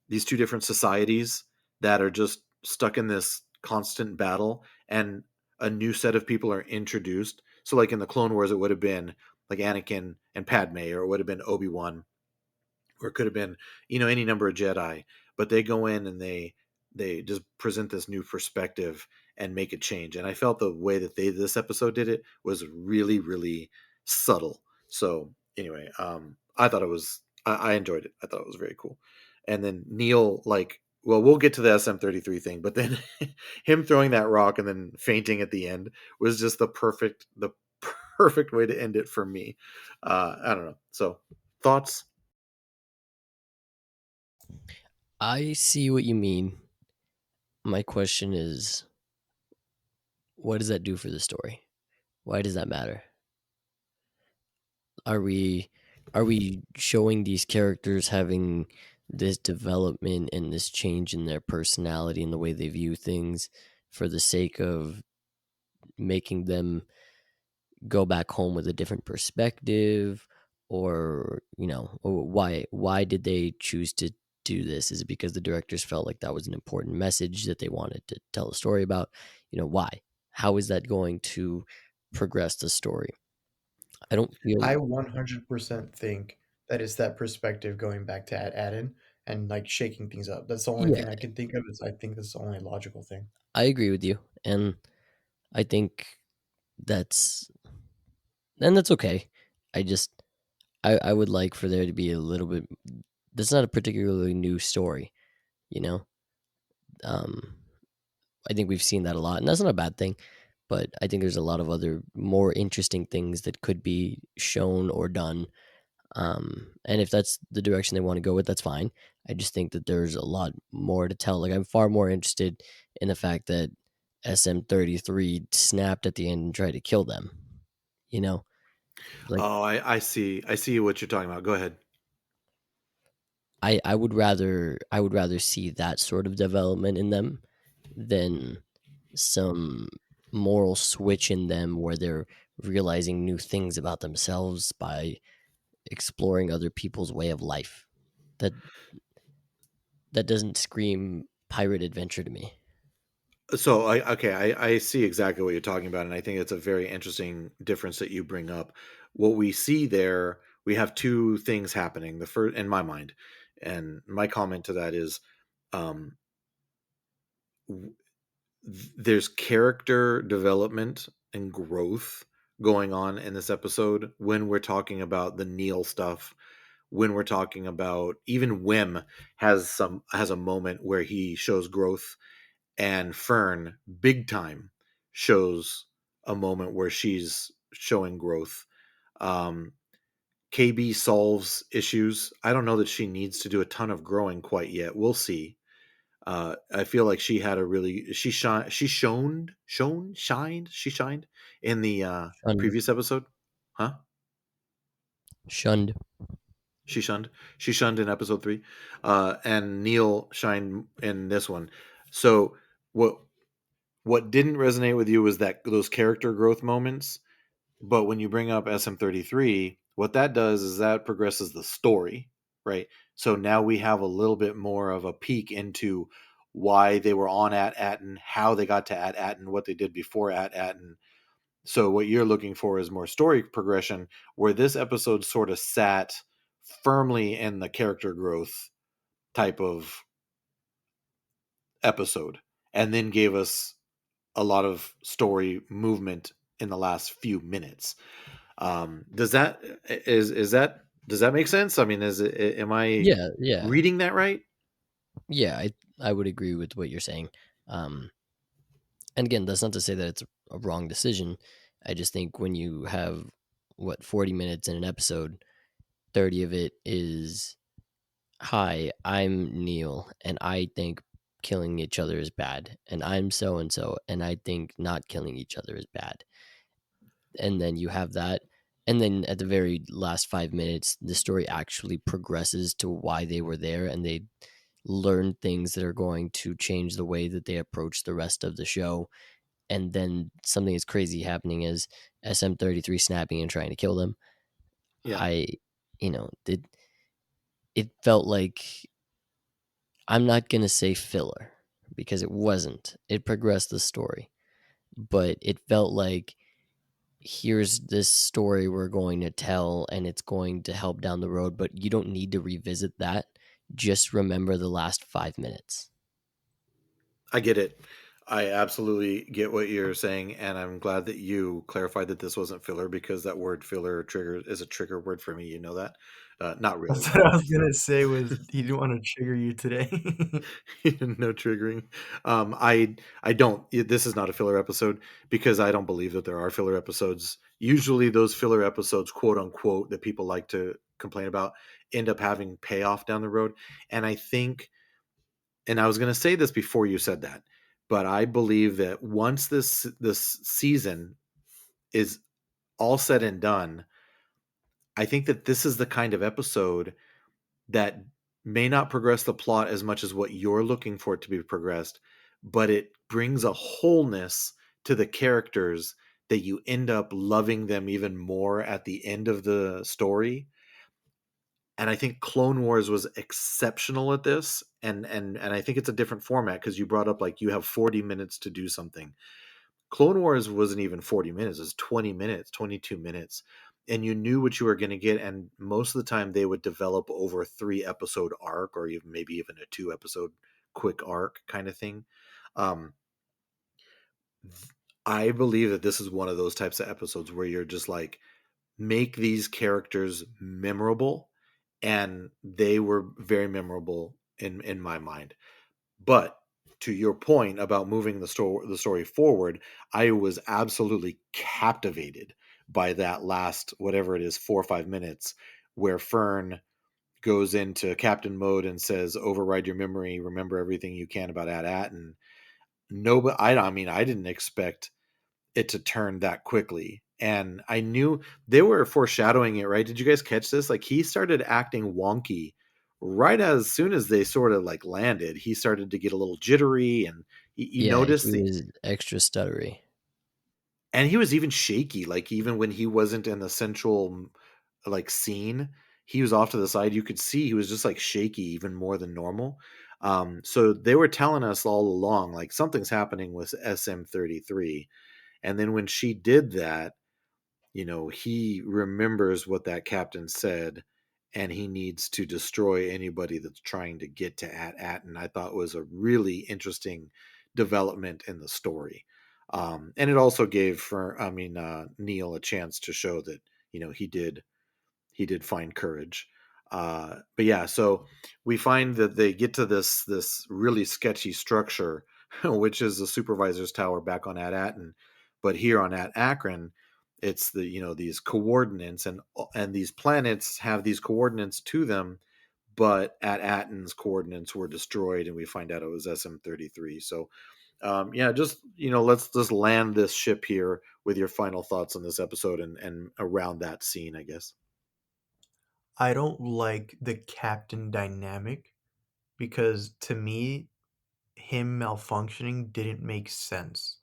societies that are just stuck in this constant battle, and a new set of people are introduced. So like in the Clone Wars, it would have been like Anakin and Padme, or it would have been Obi-Wan, or it could have been, any number of Jedi. But they go in and they just present this new perspective and make a change. And I felt the way that this episode did it was really, really subtle. So anyway, I thought I enjoyed it. I thought it was very cool. And then Neel, like, well, we'll get to the SM-33 thing, but then him throwing that rock and then fainting at the end was just the perfect way to end it for me. I don't know. So thoughts? I see what you mean. My question is, what does that do for the story? Why does that matter? Are we showing these characters having this development and this change in their personality and the way they view things for the sake of making them go back home with a different perspective? Or why did they choose to do this? Is it because the directors felt like that was an important message that they wanted to tell a story about? Why? How is that going to progress the story? I don't feel. I 100% think that it's that perspective going back to At Attin and like shaking things up. That's the only Yeah, thing I can think of. Is I think that's the only logical thing. I agree with you, and I think that's that's okay. I just I would like for there to be a little bit. That's not a particularly new story, you know. Um, I think we've seen that a lot, and that's not a bad thing. But I think there's a lot of other more interesting things that could be shown or done. And if that's the direction they want to go with, that's fine. I just think that there's a lot more to tell. Like, I'm far more interested in the fact that SM-33 snapped at the end and tried to kill them. You know, like I see what you're talking about. Go ahead. I would rather see that sort of development in them than some moral switch in them where they're realizing new things about themselves by exploring other people's way of life. That doesn't scream pirate adventure to me. So I see exactly what you're talking about, and I think it's a very interesting difference that you bring up. What we see there, we have two things happening. The first, in my mind, and my comment to that is, um, there's character development and growth going on in this episode when we're talking about the Neel stuff, when we're talking about even Wim has a moment where he shows growth, and Fern big time shows a moment where she's showing growth. um KB solves issues. I don't know that she needs to do a ton of growing quite yet. We'll see. I feel like she had a really she shined in the Shunned. previous episode. Huh? Shunned. She shunned in episode 3, and Neel shined in this one. So what didn't resonate with you was that those character growth moments. But when you bring up SM-33, what that does is that progresses the story, right? So now we have a little bit more of a peek into why they were on At Attin, how they got to At Attin, what they did before At Attin. So what you're looking for is more story progression, where this episode sort of sat firmly in the character growth type of episode, and then gave us a lot of story movement in the last few minutes. Does that is that does that make sense? I mean, is it, am I Yeah. reading that right? Yeah, I would agree with what you're saying. Um, and again, that's not to say that it's a wrong decision. I just think when you have 40 minutes in an episode, 30 of it is, hi, I'm Neel and I think killing each other is bad, and I'm so and so and I think not killing each other is bad. And then you have that, and then at the very last 5 minutes the story actually progresses to why they were there, and they learn things that are going to change the way that they approach the rest of the show. And then something is crazy happening is SM-33 snapping and trying to kill them. Yeah. I it felt like, I'm not going to say filler because it wasn't. It progressed the story, but it felt like, here's this story we're going to tell and it's going to help down the road, but you don't need to revisit that. Just remember the last 5 minutes. I get it. I absolutely get what you're saying, and I'm glad that you clarified that this wasn't filler, because that word filler is a trigger word for me. You know that? Not really. That's what I was gonna say. Was he didn't want to trigger you today? No triggering. I don't. This is not a filler episode, because I don't believe that there are filler episodes. Usually, those filler episodes, quote unquote, that people like to complain about, end up having payoff down the road. And I think, and I was going to say this before you said that, but I believe that once this season is all said and done, I think that this is the kind of episode that may not progress the plot as much as what you're looking for it to be progressed, but it brings a wholeness to the characters that you end up loving them even more at the end of the story. And I think Clone Wars was exceptional at this, and I think it's a different format, because you brought up, like, you have 40 minutes to do something. Clone Wars wasn't even 40 minutes, it was 20 minutes, 22 minutes. And you knew what you were going to get. And most of the time they would develop over a 3-episode arc, or even maybe even a 2-episode quick arc kind of thing. I believe that this is one of those types of episodes where you're just like, make these characters memorable. And they were very memorable in my mind. But to your point about moving the story forward, I was absolutely captivated by that last, whatever it is, 4 or 5 minutes, where Fern goes into captain mode and says, "Override your memory, remember everything you can about At Attin." no, but I mean, I didn't expect it to turn that quickly. And I knew they were foreshadowing it, right? Did you guys catch this? Like he started acting wonky right as soon as they sort of like landed. He started to get a little jittery, and you Yeah, he noticed was extra stuttery. and he was even shaky. Like even when he wasn't in the central like scene, he was off to the side. You could see he was just like shaky even more than normal. So they were telling us all along like something's happening with SM-33. And then when she did that, he remembers what that captain said, and he needs to destroy anybody that's trying to get to At Attin. I thought was a really interesting development in the story. And it also gave Neel a chance to show that, he did find courage. But yeah, so we find that they get to this really sketchy structure, which is the supervisor's tower back on At Attin. But here on At Akron, it's these coordinates, and these planets have these coordinates to them, but At Attin's coordinates were destroyed, and we find out it was SM-33. So yeah, just let's just land this ship here with your final thoughts on this episode and around that scene, I guess. I don't like the captain dynamic because to me, him malfunctioning didn't make sense.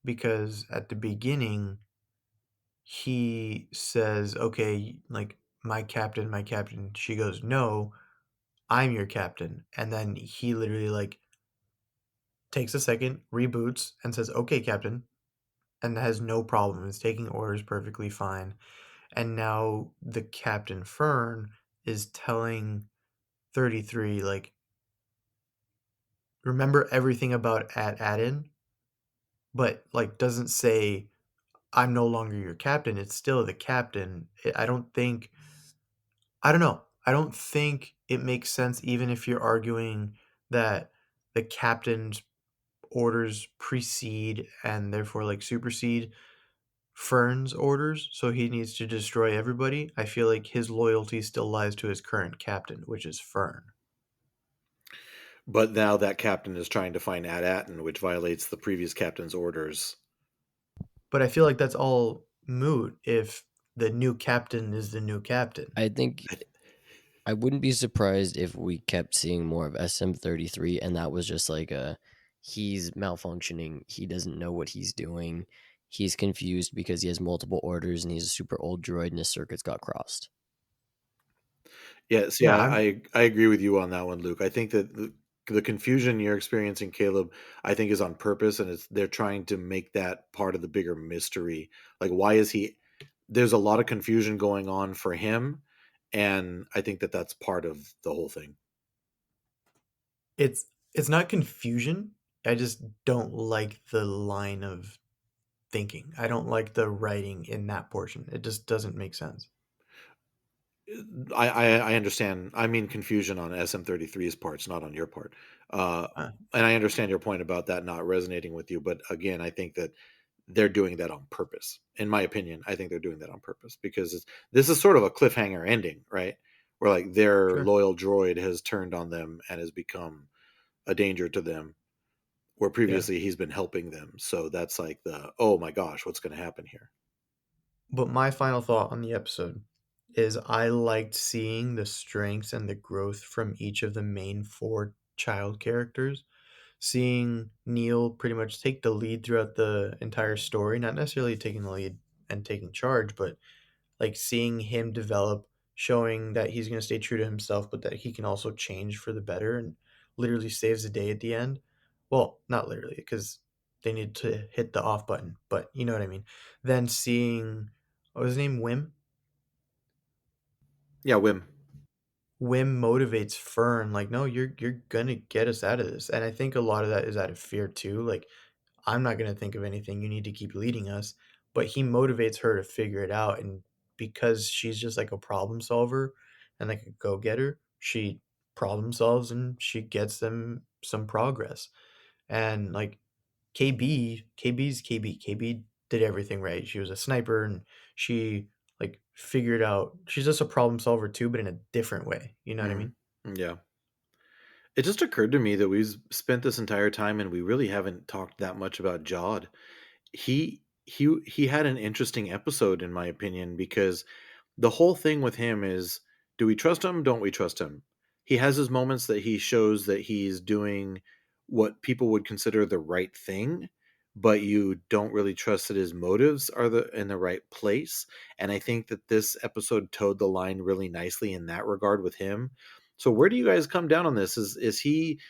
Because at the beginning, he says, okay, like, my captain, my captain. She goes, no, I'm your captain. And then he literally, like, takes a second, reboots, and says, okay, captain, and has no problem. Is taking orders perfectly fine. And now the Captain Fern is telling 33, like, remember everything about At Attin, but, like, doesn't say, I'm no longer your captain. It's still the captain. I don't know. I don't think it makes sense, even if you're arguing that the captain's orders precede and therefore, like, supersede Fern's orders, so he needs to destroy everybody. I feel like his loyalty still lies to his current captain, which is Fern. But now that captain is trying to find At Attin, which violates the previous captain's orders. But I feel like that's all moot if the new captain is the new captain. I think I wouldn't be surprised if we kept seeing more of SM-33, and that was just like he's malfunctioning. He doesn't know what he's doing. He's confused because he has multiple orders and he's a super old droid and his circuits got crossed. Yes, Yeah, yeah, I agree with you on that one, Luke. I think that the confusion you're experiencing, Caleb, I think is on purpose, and they're trying to make that part of the bigger mystery. Like, why is he? There's a lot of confusion going on for him, and I think that that's part of the whole thing. it's not confusion. I just don't like the line of thinking. I don't like the writing in that portion. It just doesn't make sense. I understand. I mean confusion on SM-33's parts, not on your part. Uh, Uh, and I understand your point about that not resonating with you. But again, I think that they're doing that on purpose. In my opinion, I think they're doing that on purpose because this is sort of a cliffhanger ending, right? Where like their sure. loyal droid has turned on them and has become a danger to them, where Yeah. previously he's been helping them. So that's like oh my gosh, what's going to happen here? But my final thought on the episode is I liked seeing the strengths and the growth from each of the main four child characters. Seeing Neel pretty much take the lead throughout the entire story, not necessarily taking the lead and taking charge, but like seeing him develop, showing that he's going to stay true to himself, but that he can also change for the better and literally saves the day at the end. Well, not literally, because they need to hit the off button, but you know what I mean. Then seeing, what was his name? Wim? Yeah, Wim. Wim motivates Fern, like, no, you're gonna get us out of this. And I think a lot of that is out of fear too. Like, I'm not going to think of anything. You need to keep leading us. But he motivates her to figure it out. And because she's just like a problem solver and like a go getter, she problem solves and she gets them some progress. And like KB's KB. KB did everything right. She was a sniper and she like figured out she's just a problem solver too, but in a different way. You know what I Hmm. mean? Yeah. It just occurred to me that we've spent this entire time and we really haven't talked that much about Jod. He had an interesting episode in my opinion because the whole thing with him is, do we trust him? Don't we trust him? He has his moments that he shows that he's doing what people would consider the right thing, but you don't really trust that his motives are in the right place. And I think that this episode towed the line really nicely in that regard with him. So where do you guys come down on this? Is he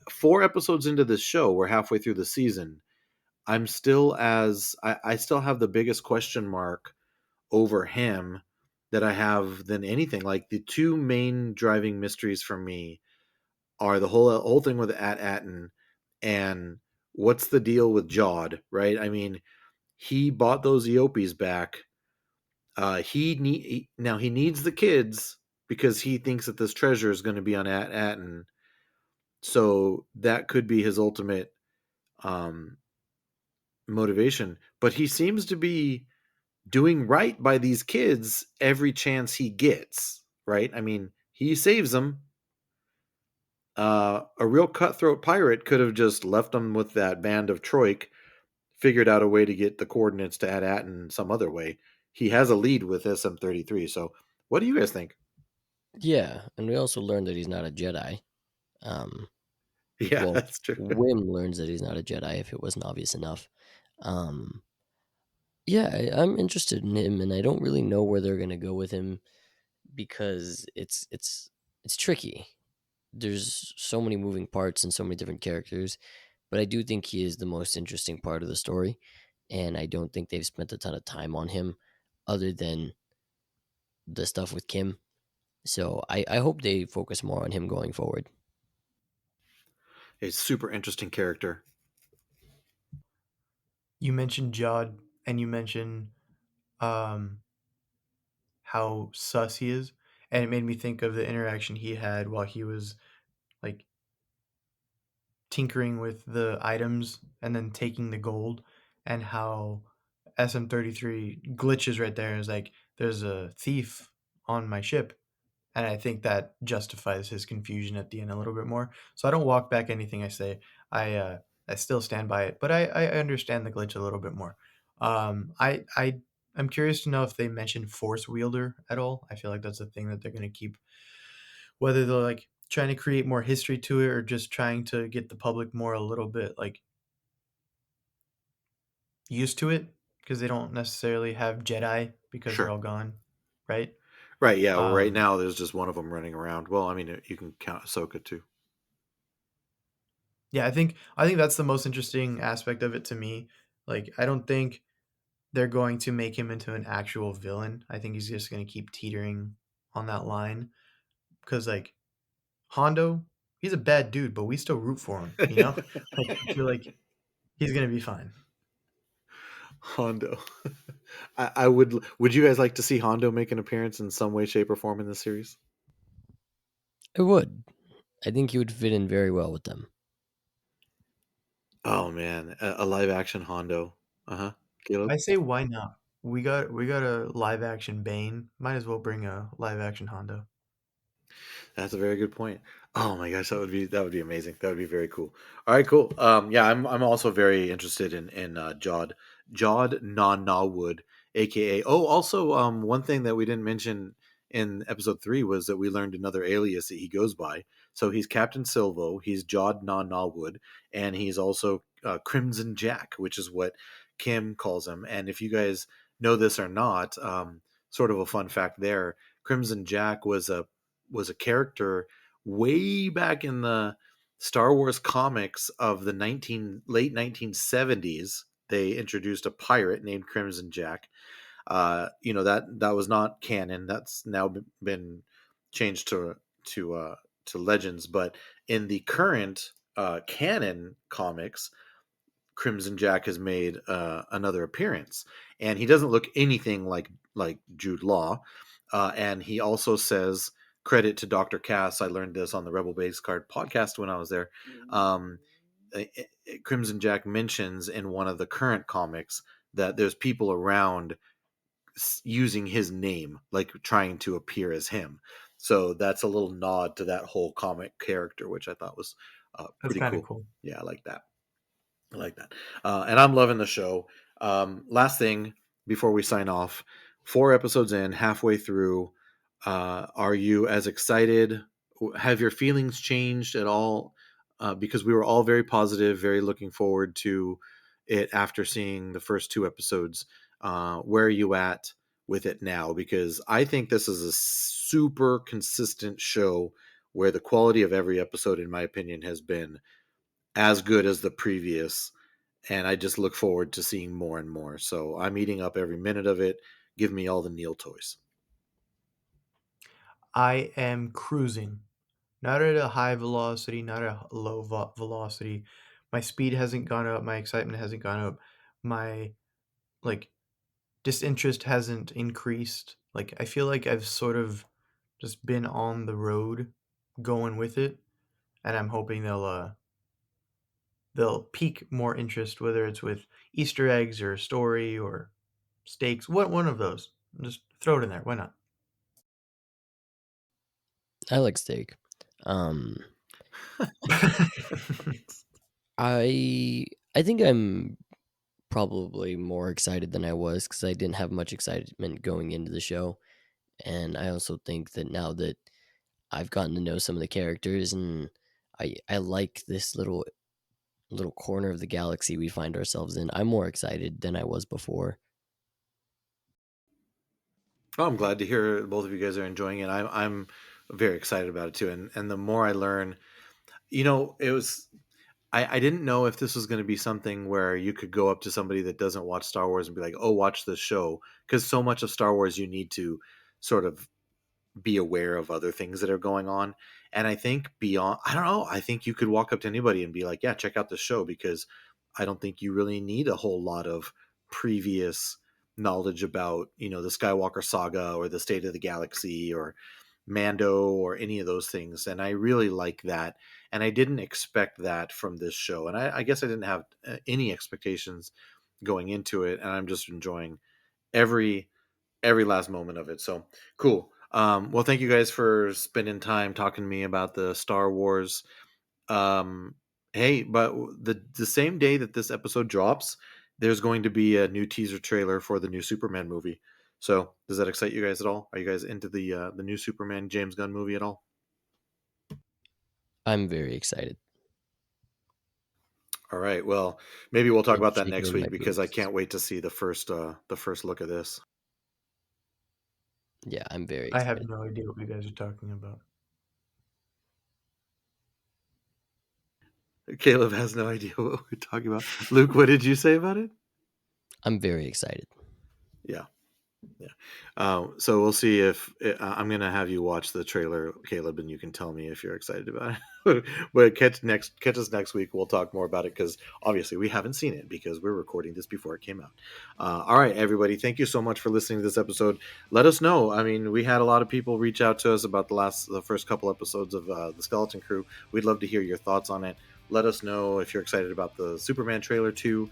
4 episodes into this show? We're halfway through the season. I still have the biggest question mark over him that I have than anything. Like the two main driving mysteries for me are the whole thing with At Attin and what's the deal with Jod, right? I mean, he bought those Eopies back. Now he needs the kids because he thinks that this treasure is going to be on At Attin. So that could be his ultimate um, motivation. But he seems to be doing right by these kids every chance he gets, right? I mean, he saves them. A real cutthroat pirate could have just left them with that band of Troik, figured out a way to get the coordinates to At Attin some other way. He has a lead with SM-33. So, what do you guys think? Yeah, and we also learned that he's not a Jedi. Um, Yeah, well, that's true. Wim learns that he's not a Jedi if it wasn't obvious enough. Um, yeah, I'm interested in him, and I don't really know where they're gonna go with him because it's tricky. There's so many moving parts and so many different characters, but I do think he is the most interesting part of the story, and I don't think they've spent a ton of time on him other than the stuff with Kim. So I hope they focus more on him going forward. A super interesting character. You mentioned Jod, and you mentioned um, how sus he is, and it made me think of the interaction he had while he was like tinkering with the items and then taking the gold, and how SM-33 glitches right there. Is like, there's a thief on my ship, and I think that justifies his confusion at the end a little bit more. So I don't walk back anything I say. I still stand by it, but I understand the glitch a little bit more. I'm curious to know if they mention Force Wielder at all. I feel like that's a thing that they're going to keep, whether they're like trying to create more history to it or just trying to get the public more a little bit like used to it, because they don't necessarily have Jedi because they're Sure. all gone, right? Right, yeah, well, right Um, now there's just one of them running around. Well, I mean, you can count Ahsoka too. yeah, I think that's the most interesting aspect of it to me. Like, I don't think they're going to make him into an actual villain. I think he's just going to keep teetering on that line, because like Hondo, he's a bad dude, but we still root for him. You know, like I feel like he's going to be fine. Hondo. I would. Would you guys like to see Hondo make an appearance in some way, shape, or form in this series? I would. I think he would fit in very well with them. Oh man, a live action Hondo. Uh huh. Caleb. I say, why not? We got a live action Bane. Might as well bring a live action Hondo. That's a very good point. Oh my gosh, that would be amazing. That would be very cool. All right, cool. Yeah, I'm also very interested in Jod Nawood, aka. Oh, also one thing that we didn't mention in episode 3 was that we learned another alias that he goes by. So he's Captain Silvo, he's Jod Nawood, and he's also Crimson Jack, which is what Kim calls him. And if you guys know this or not, sort of a fun fact there. Crimson Jack was a character way back in the Star Wars comics of the late 1970s. They introduced a pirate named Crimson Jack. That was not canon. That's now been changed to legends. But in the current canon comics, Crimson Jack has made another appearance, and he doesn't look anything like Jude Law. And he also says, credit to Dr. Cass. I learned this on the Rebel Base Card podcast when I was there. Um, Crimson Jack mentions in one of the current comics that there's people around using his name, like trying to appear as him. So that's a little nod to that whole comic character, which I thought was That's pretty kind cool. of cool. Yeah, I like that. And I'm loving the show. Last thing before we sign off, 4 episodes in, halfway through, are you as excited? Have your feelings changed at all? Because we were all very positive, very looking forward to it after seeing the first 2 episodes. Where are you at with it now? Because I think this is a super consistent show where the quality of every episode, in my opinion, has been as good as the previous. And I just look forward to seeing more and more. So I'm eating up every minute of it. Give me all the Neel toys. I am cruising, not at a high velocity, not at a low velocity. My speed hasn't gone up. My excitement hasn't gone up. My like disinterest hasn't increased. Like I feel like I've sort of just been on the road, going with it, and I'm hoping they'll pique more interest, whether it's with Easter eggs or story or stakes. What one of those? Just throw it in there. Why not? I like steak. I think I'm probably more excited than I was because I didn't have much excitement going into the show, and I also think that now that I've gotten to know some of the characters and I like this little corner of the galaxy we find ourselves in, I'm more excited than I was before. Oh, I'm glad to hear both of you guys are enjoying it. I'm very excited about it too. And the more I learn, it was I didn't know if this was going to be something where you could go up to somebody that doesn't watch Star Wars and be like, "Oh, watch this show," because so much of Star Wars you need to sort of be aware of other things that are going on. And I think beyond, I don't know, I think you could walk up to anybody and be like, "Yeah, check out this show," because I don't think you really need a whole lot of previous knowledge about, the Skywalker saga or the state of the galaxy or Mando or any of those things. And I really like that. And I didn't expect that from this show. And I guess I didn't have any expectations going into it. And I'm just enjoying every last moment of it. So cool. Well, thank you guys for spending time talking to me about the Star Wars. Hey, but the same day that this episode drops, there's going to be a new teaser trailer for the new Superman movie. So does that excite you guys at all? Are you guys into the new Superman James Gunn movie at all? I'm very excited. All right. Well, maybe we'll talk It's about that shaking next in my week because I boots. can't wait to see the first look of this. Yeah, I'm very I have excited. no idea what you guys are talking about. Caleb has no idea what we're talking about. Luke, what did you say about it? I'm very excited. Yeah. So we'll see if I'm going to have you watch the trailer, Caleb, and you can tell me if you're excited about it. But catch us next week. We'll talk more about it because obviously we haven't seen it because we're recording this before it came out. All right, everybody. Thank you so much for listening to this episode. Let us know. I mean, we had a lot of people reach out to us about the first couple episodes of the Skeleton Crew. We'd love to hear your thoughts on it. Let us know if you're excited about the Superman trailer too.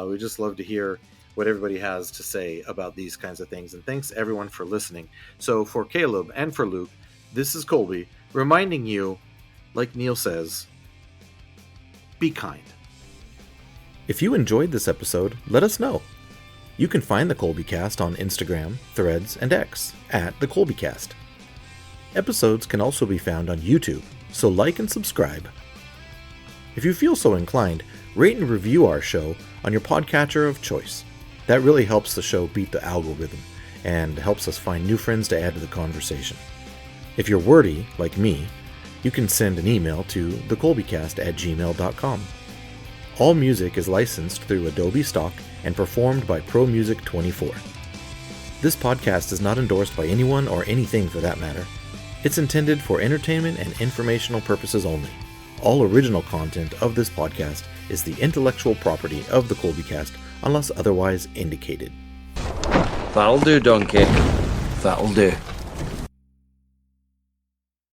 We just love to hear what everybody has to say about these kinds of things. And thanks everyone for listening. So for Caleb and for Luke, this is Colby reminding you, like Neel says, be kind. If you enjoyed this episode, let us know. You can find the ColbyCast on Instagram, Threads, and X at the ColbyCast. Episodes can also be found on YouTube, so like and subscribe. If you feel so inclined, rate and review our show on your podcatcher of choice. That really helps the show beat the algorithm and helps us find new friends to add to the conversation. If you're wordy, like me, you can send an email to thecolbycast@gmail.com. All music is licensed through Adobe Stock and performed by Pro Music 24. This podcast is not endorsed by anyone or anything for that matter. It's intended for entertainment and informational purposes only. All original content of this podcast is the intellectual property of the ColbyCast unless otherwise indicated. That'll do, donkey. That'll do.